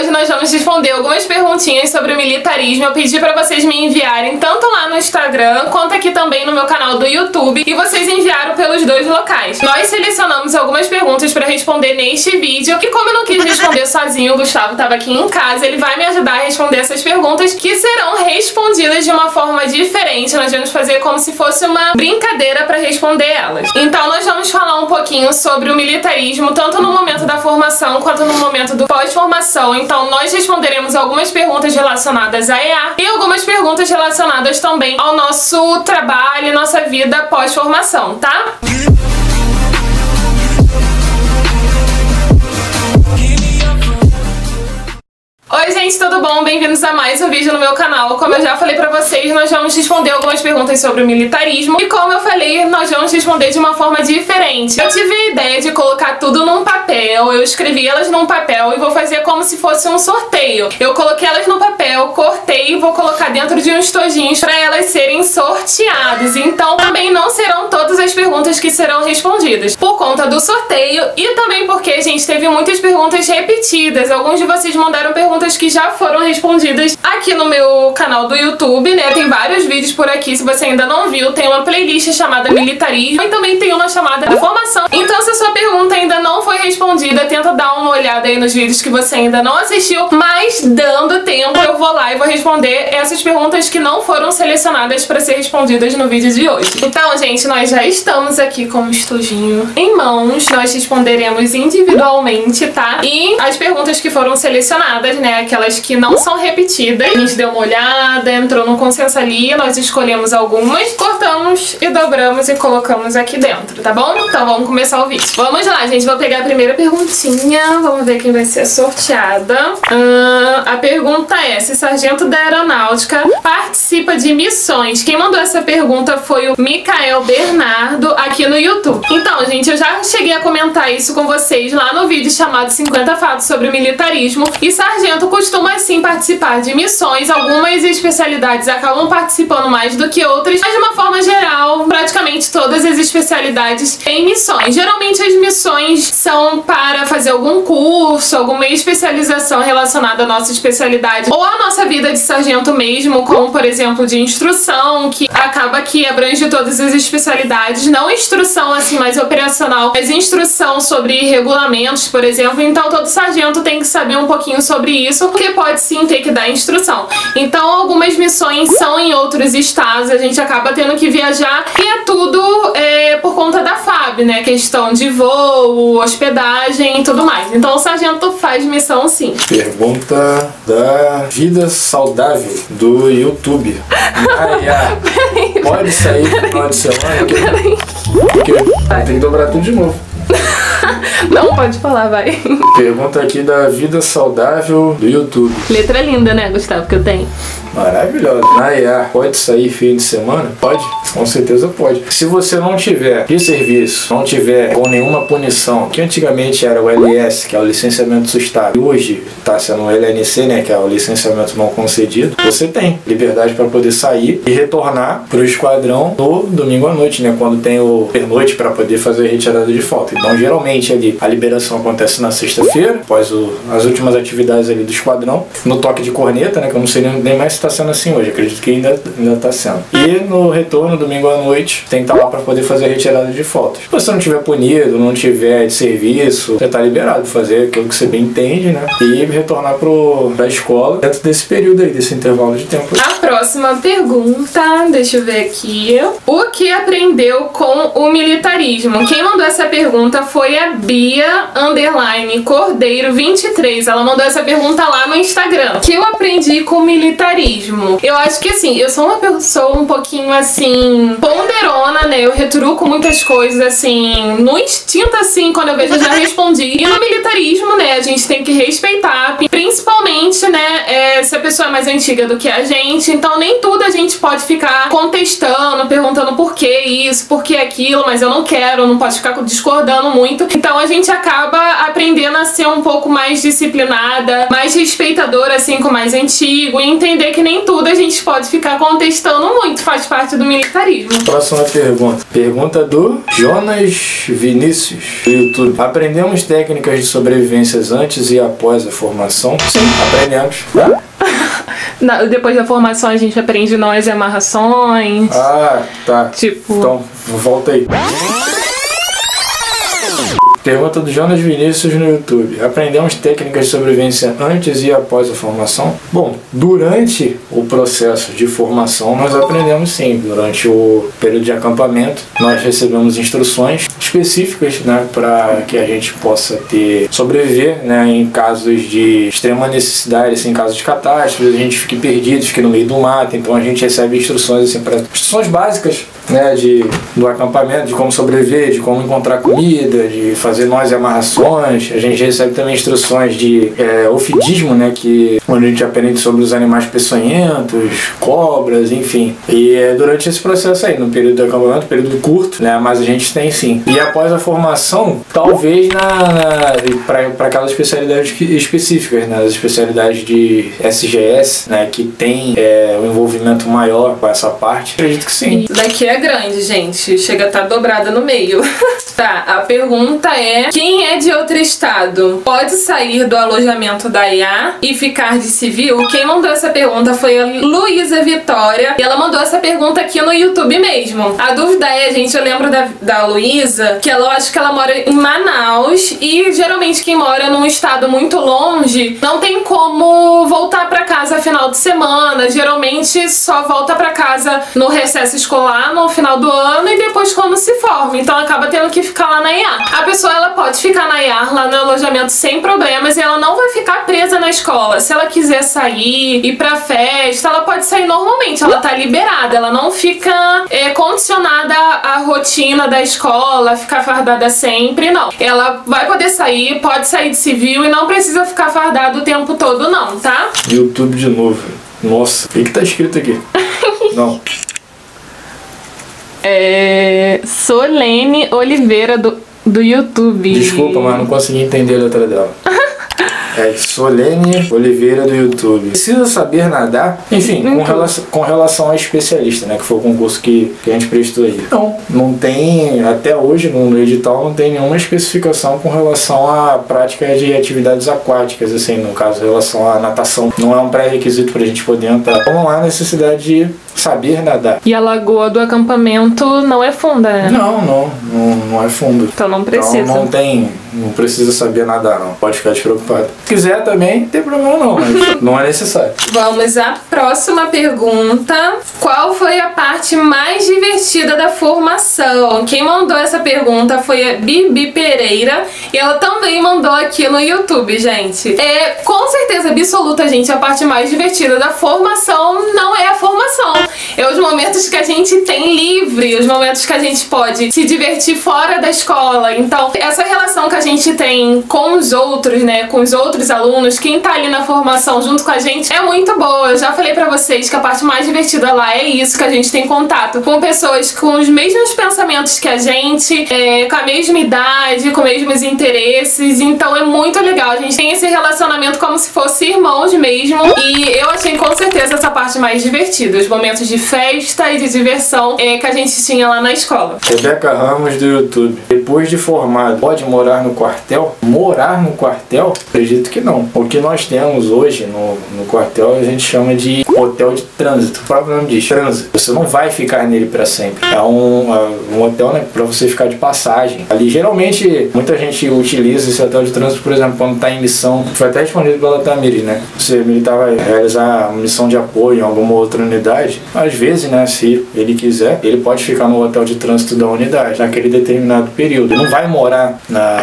hoje nós vamos responder algumas perguntinhas sobre o militarismo. Eu pedi pra vocês me enviarem tanto lá no Instagram quanto aqui também no meu canal do YouTube, e vocês enviaram pelos dois locais. Nós selecionamos algumas perguntas pra responder neste vídeo, e como eu não quis responder sozinho, o Gustavo tava aqui em casa, ele vai me ajudar a responder essas perguntas, que serão respondidas de uma forma diferente. Nós vamos fazer como se fosse uma brincadeira pra responder elas. Então nós vamos falar um pouquinho sobre o militarismo, tanto no momento da formação quanto no momento do pós-formação. Então nós responderemos algumas perguntas relacionadas à EA e algumas perguntas relacionadas também ao nosso trabalho e nossa vida pós-formação, tá? Oi gente, tudo bom? Bem-vindos a mais um vídeo no meu canal. Como eu já falei pra vocês, nós vamos responder algumas perguntas sobre o militarismo, e como eu falei, nós vamos responder de uma forma diferente. Eu tive a ideia de colocar tudo num papel, eu escrevi elas num papel e vou fazer como se fosse um sorteio. Eu coloquei elas no papel, cortei e vou colocar dentro de uns tojinhos pra elas serem sorteadas. Então também não serão todas as perguntas que serão respondidas, por conta do sorteio e também porque, a gente, teve muitas perguntas repetidas. Alguns de vocês mandaram perguntas que já foram respondidas aqui no meu canal do YouTube, né? Tem vários vídeos por aqui, se você ainda não viu, tem uma playlist chamada Militarismo e também tem uma chamada Formação. Então se a sua pergunta ainda não foi respondida, tenta dar uma olhada aí nos vídeos que você ainda não assistiu, mas dando tempo eu vou lá e vou responder essas perguntas que não foram selecionadas para ser respondidas no vídeo de hoje. Então, gente, nós já estamos aqui com o estojinho em mãos, nós responderemos individualmente, tá? E as perguntas que foram selecionadas, né, aquelas que não são repetidas, a gente deu uma olhada, entrou no consenso ali, nós escolhemos algumas, cortamos e dobramos e colocamos aqui dentro, tá bom? Então vamos começar o vídeo. Vamos lá, gente, vou pegar a primeira perguntinha, vamos ver quem vai ser sorteada. A pergunta é: se sargento da aeronáutica participa de missões? Quem mandou essa pergunta foi o Micael Bernardo aqui no YouTube. Então, gente, eu já cheguei a comentar isso com vocês lá no vídeo chamado 50 fatos sobre o militarismo, e sargento costuma sim participar de missões. Algumas especialidades acabam participando mais do que outras, mas de uma forma geral, praticamente todas as especialidades têm missões. Geralmente as missões são para fazer algum curso, alguma especialização relacionada à nossa especialidade ou à nossa vida de sargento mesmo, como por exemplo de instrução, que acaba que abrange todas as especialidades, não instrução assim mais operacional, mas instrução sobre regulamentos, por exemplo. Então todo sargento tem que saber um pouquinho sobre isso, porque pode sim ter que dar instrução. Então algumas missões são em outros estados, a gente acaba tendo que viajar, e é tudo por conta da FAB, né? Questão de voo, hospedagem e tudo mais. Então o sargento faz missão sim. Pergunta da Vida Saudável do YouTube. Pode sair no final de semana? Porque tem que dobrar tudo de novo. Não, pode falar, vai. Pergunta aqui da Vida Saudável do YouTube. Letra linda, né, Gustavo, que eu tenho? Maravilhosa. Na EA, pode sair fim de semana? Pode, com certeza pode. Se você não tiver de serviço, não tiver com nenhuma punição, que antigamente era o LS, que é o licenciamento sustável, e hoje está sendo o LNC, né, que é o licenciamento não concedido, você tem liberdade para poder sair e retornar para o esquadrão no domingo à noite, né, quando tem o pernoite para poder fazer a retirada de falta. Então, geralmente ali a liberação acontece na sexta-feira, após as últimas atividades ali do esquadrão, no toque de corneta, né, que eu não sei nem mais se está sendo assim hoje, acredito que ainda está sendo. E no retorno, domingo à noite, tem que estar lá para poder fazer a retirada de faltas. Se você não tiver punido, não tiver de serviço, você está liberado de fazer aquilo que você bem entende, né, e retornar para a escola dentro desse período aí, desse intervalo de tempo. A próxima pergunta, deixa eu ver aqui. O que aprendeu com o militarismo? Quem mandou essa pergunta foi a Bia_Cordeiro 23. Ela mandou essa pergunta lá no Instagram. O que eu aprendi com o militarismo? Eu acho que assim, eu sou uma pessoa um pouquinho assim, ponderona, né? Eu retruco muitas coisas assim, no instinto assim, quando eu vejo eu já respondi. E no militarismo, né, a gente tem que respeitar, principalmente geralmente, né, se a pessoa é mais antiga do que a gente, então nem tudo a gente pode ficar contestando, perguntando por que isso, por que aquilo, mas eu não quero, não pode ficar discordando muito. Então a gente acaba aprendendo a ser um pouco mais disciplinada, mais respeitadora assim com o mais antigo e entender que nem tudo a gente pode ficar contestando muito, faz parte do militarismo. Próxima pergunta. Pergunta do Jonas Vinícius, do YouTube. Aprendemos técnicas de sobrevivências antes e após a formação? Sim, aprendemos. Depois da formação a gente aprende nós e amarrações. Ah, tá. Tipo... Então, volta aí. Pergunta do Jonas Vinícius no YouTube. Aprendemos técnicas de sobrevivência antes e após a formação? Bom, durante o processo de formação nós aprendemos sim. Durante o período de acampamento nós recebemos instruções específicas, né, para que a gente possa sobreviver, né, em casos de extrema necessidade, assim, em casos de catástrofe, a gente fique perdido, fique no meio do mato. Então a gente recebe instruções assim, instruções básicas, né, do acampamento, de como sobreviver, de como encontrar comida, de fazer nós e amarrações. A gente recebe também instruções de ofidismo, né, onde a gente aprende sobre os animais peçonhentos, cobras, enfim. E durante esse processo aí, no período do acampamento, período curto, né, mas a gente tem sim. E após a formação, talvez para aquelas especialidades específicas, né, as especialidades de SGS, né, que tem um envolvimento maior com essa parte, acredito que sim. Isso daqui é grande, gente. Chega a estar dobrada no meio. Tá, a pergunta é: quem é de outro estado pode sair do alojamento da IA e ficar de civil? Quem mandou essa pergunta foi a Luísa Vitória. E ela mandou essa pergunta aqui no YouTube mesmo. A dúvida é, gente, eu lembro da Luísa, que eu acho que ela mora em Manaus. E geralmente quem mora num estado muito longe não tem como voltar pra casa final de semana. Geralmente só volta pra casa no recesso escolar, no final do ano, e depois quando se forma. Então acaba tendo que ficar lá na IA. A pessoa, ela pode ficar na IA, lá no alojamento, sem problemas, e ela não vai ficar presa na escola. Se ela quiser sair, ir pra festa, ela pode sair normalmente, ela tá liberada, ela não fica condicionada à rotina da escola, ficar fardada sempre, não. Ela vai poder sair, pode sair de civil e não precisa ficar fardada o tempo todo, não, tá? YouTube de novo. Nossa, o que tá escrito aqui? Não. Solene Oliveira do YouTube. Desculpa, mas não consegui entender a letra dela. Solene Oliveira do YouTube. Precisa saber nadar? Enfim, com relação a especialista, né? Que foi o concurso que a gente prestou aí. Não tem, até hoje no edital não tem nenhuma especificação com relação à prática de atividades aquáticas, assim, no caso, em relação à natação. Não é um pré-requisito pra gente poder entrar. Não há necessidade de saber nadar. E a lagoa do acampamento não é funda, né? Não é fundo. Então não precisa. Então não precisa saber nadar, não. Pode ficar despreocupado. Se quiser também, não tem problema não, mas não é necessário. Vamos à próxima pergunta. Qual foi a parte mais divertida da formação? Quem mandou essa pergunta foi a Bibi Pereira, e ela também mandou aqui no YouTube, gente. Com certeza absoluta, gente, a parte mais divertida da formação não é a formação. É os momentos que a gente tem livre, os momentos que a gente pode se divertir fora da escola. Então, essa relação que a gente tem com os outros, né, com os outros alunos, quem tá ali na formação junto com a gente, é muito boa. Eu já falei pra vocês que a parte mais divertida lá é isso, que a gente tem contato com pessoas com os mesmos pensamentos que a gente, com a mesma idade, com os mesmos interesses. Então é muito legal, a gente tem esse relacionamento como se fosse irmãos mesmo. E eu achei com certeza essa parte mais divertida, os momentos de festa e de diversão que a gente tinha lá na escola. Rebeca Ramos do YouTube. Depois de formado, pode morar no quartel? Morar no quartel? Acredito que não. O que nós temos hoje no quartel a gente chama de hotel de trânsito. O próprio nome diz trânsito. Você não vai ficar nele para sempre. É um hotel, né, para você ficar de passagem. Ali geralmente muita gente utiliza esse hotel de trânsito, por exemplo, quando está em missão. Foi até respondido pela Tamires, né? Se o militar vai realizar uma missão de apoio em alguma outra unidade, às vezes, né, se ele quiser, ele pode ficar no hotel de trânsito da unidade naquele determinado período. Ele não vai morar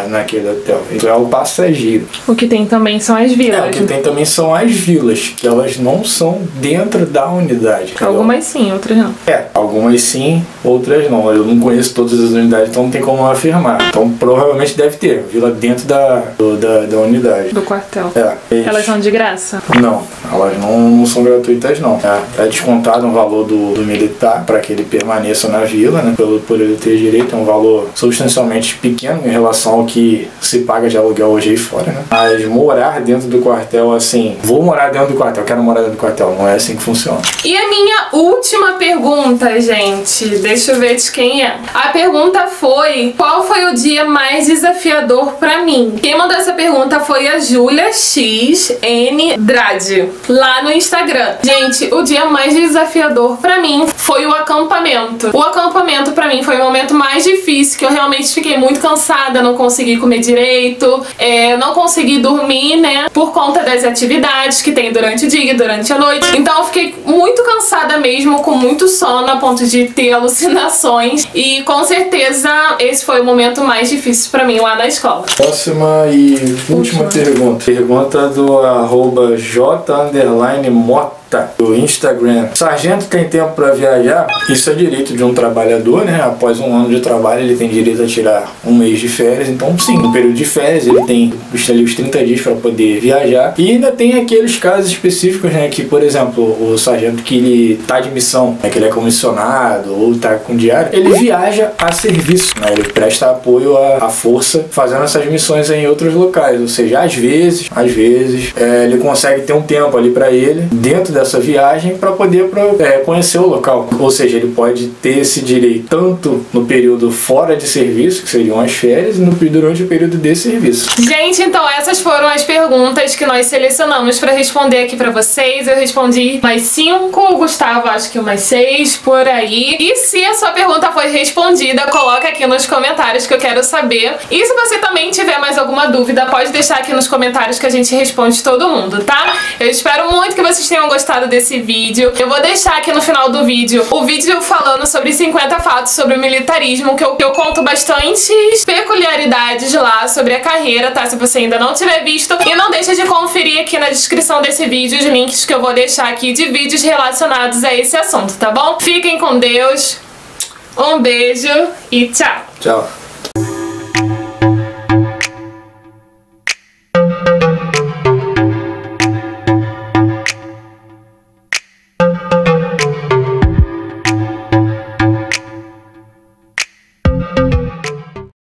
naquele hotel. Isso é o passageiro. O que tem também são as vilas. O que tem também são as vilas, que elas não são dentro da unidade. Entendeu? Algumas sim, outras não. Algumas sim, outras não. Eu não conheço todas as unidades, então não tem como afirmar. Então provavelmente deve ter vila dentro da unidade. Do quartel. Elas são de graça? Não, elas não são gratuitas não. É descontado um valor do militar para que ele permaneça na vila, né? Por ele ter direito, é um valor substancialmente pequeno em relação ao que se paga de aluguel hoje aí fora, né? Mas morar dentro do quartel, assim, vou morar dentro do quartel, quero morar dentro do quartel, não é assim que funciona. E a minha última pergunta, gente, deixa eu ver de quem é. A pergunta foi: qual foi o dia mais desafiador pra mim? Quem mandou essa pergunta foi a Júlia XN Drade, lá no Instagram. Gente, o dia mais desafiador pra mim foi o acampamento. O acampamento pra mim foi o momento mais difícil, que eu realmente fiquei muito cansada, não consegui comer direito, não consegui dormir, né, por conta das atividades que tem durante o dia e durante a noite. Então eu fiquei muito cansada mesmo, com muito sono, a ponto de ter alucinações, e com certeza esse foi o momento mais difícil pra mim lá na escola. Próxima e última pergunta. Pergunta do @J_Mota do Instagram. Sargento tem tempo para viajar? Isso é direito de um trabalhador, né? Após um ano de trabalho ele tem direito a tirar um mês de férias. Então sim, no período de férias ele tem os 30 dias para poder viajar. E ainda tem aqueles casos específicos, né? Que, por exemplo, o sargento que ele tá de missão, né? Que ele é comissionado ou tá com diário, ele viaja a serviço, né? Ele presta apoio à força fazendo essas missões em outros locais. Ou seja, às vezes ele consegue ter um tempo ali para ele dentro dessa viagem para poder conhecer o local. Ou seja, ele pode ter esse direito tanto no período fora de serviço, que seriam as férias, e durante o período de serviço. Gente, então essas foram as perguntas que nós selecionamos para responder aqui para vocês. Eu respondi mais 5, o Gustavo acho que umas 6, por aí. E se a sua pergunta foi respondida, coloca aqui nos comentários que eu quero saber. E se você também tiver mais alguma dúvida, pode deixar aqui nos comentários que a gente responde todo mundo, tá? Eu espero muito que vocês tenham gostado desse vídeo. Eu vou deixar aqui no final do vídeo o vídeo falando sobre 50 fatos sobre o militarismo, que eu conto bastante peculiaridades lá sobre a carreira, tá? Se você ainda não tiver visto. E não deixa de conferir aqui na descrição desse vídeo os links que eu vou deixar aqui de vídeos relacionados a esse assunto, tá bom? Fiquem com Deus, um beijo e tchau! Tchau!